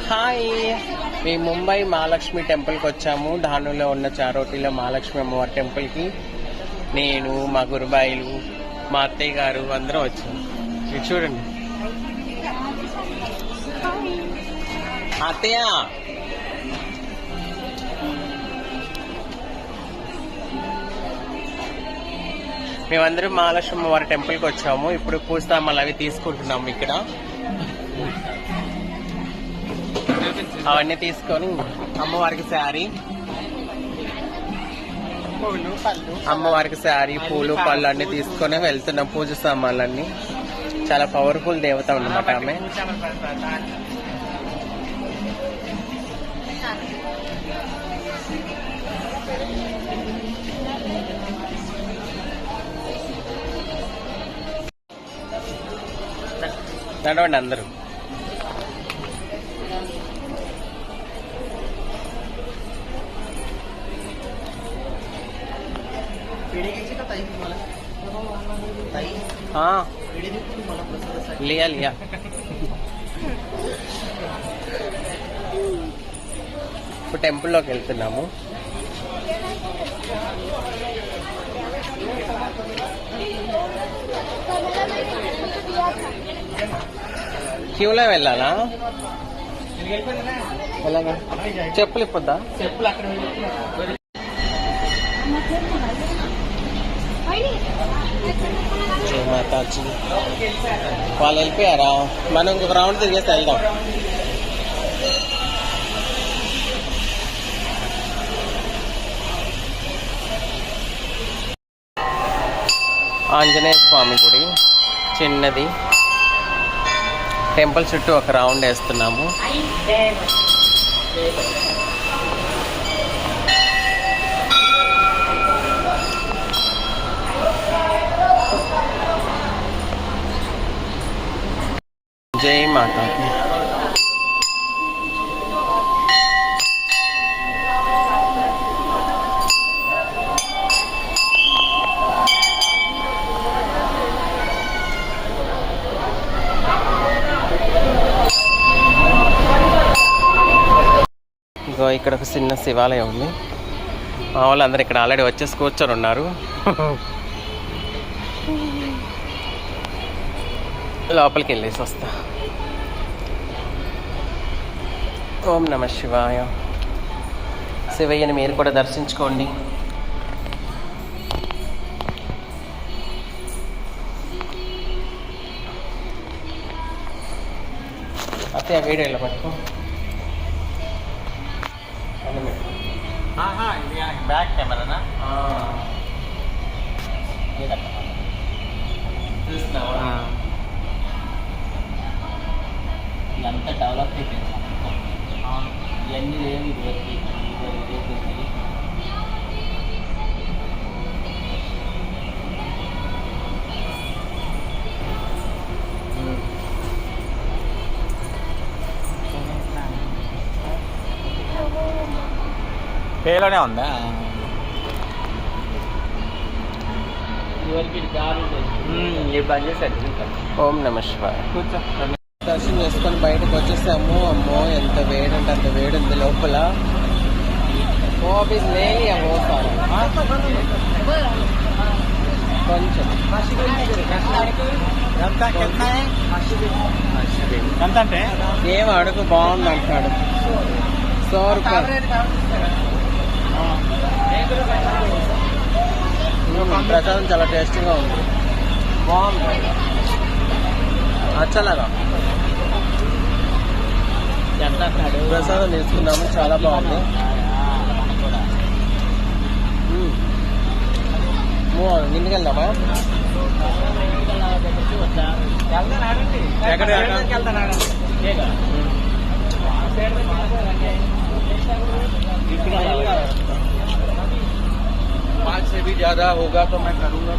Hi, మేము ముంబై మహాలక్ష్మి టెంపుల్కి వచ్చాము. ఢానులో ఉన్న చారోటీలో మహాలక్ష్మి అమ్మవారి టెంపుల్కి నేను, మా గురుబాయిలు, మా అత్తయ్య గారు అందరం వచ్చాము. ఇది చూడండి అత్తయ్య. మేమందరం మహాలక్ష్మి అమ్మవారి టెంపుల్కి వచ్చాము. ఇప్పుడు పూస్తామలు అవి తీసుకుంటున్నాము. ఇక్కడ అవన్నీ తీసుకొని అమ్మవారికి శారీ, అమ్మవారికి శారీ, పూలు, పళ్ళు అన్ని తీసుకొని వెళ్తున్నాం. పూజ సామాన్లన్నీ. చాలా పవర్ఫుల్ దేవత అన్నమాట ఆమె. నడవండి అందరూ. लिया लिया ఇప్పుడు టెంపుల్లోకి వెళ్తున్నాము. క్యూలో వెళ్ళాలా? ఎలాగా? చెప్పులు ఇప్పుద్దా? చెప్పులు అక్కడ మాతాజీ వాళ్ళు వెళ్ళిపోయారా? మనం ఇంకొక రౌండ్ తిరిగేసి వెళ్దాం. ఆంజనేయ స్వామి గుడి చిన్నది. టెంపుల్ చుట్టూ ఒక రౌండ్ వేస్తున్నాము. జై మాతా. ఇగో ఇక్కడ ఒక చిన్న శివాలయం ఉంది. మా వాళ్ళందరూ ఇక్కడ ఆల్రెడీ వచ్చేసి కూర్చొని ఉన్నారు. లోపలికి వెళ్ళేసి వస్తా. ఓం నమ శివాయ. శివయ్యని మీరు కూడా దర్శించుకోండి. అత్తయ్య వీడియోలో పట్టుకో. బ్యాక్ కెమెరానా? చూస్తున్నావా? ఇదంతా డెవలప్ అయిపోయింది. ఇవన్నీ లేవు ఇదివరకు. పేలోనే ఉందా? ఓం నమ శివాయ. కూర్చో. దర్శనం చేసుకొని బయటకు వచ్చేసాము. అమ్మో ఎంత వేడి అంటే అంత వేడి ఉంది లోపల. కొంచెం ఎంత అంటే ఏం అడుగు, బాగుంది అంటాడు. 100 రూపాయలు. ప్రసాదం చాలా టేస్టీగా ఉంది, బాగుంది. అచ్చలాగా ప్రసాదం తీసుకున్నాము, చాలా బాగుంది. ఇంటికి వెళ్దామా? पाँच से भी ज्यादा होगा तो मैं करूँगा.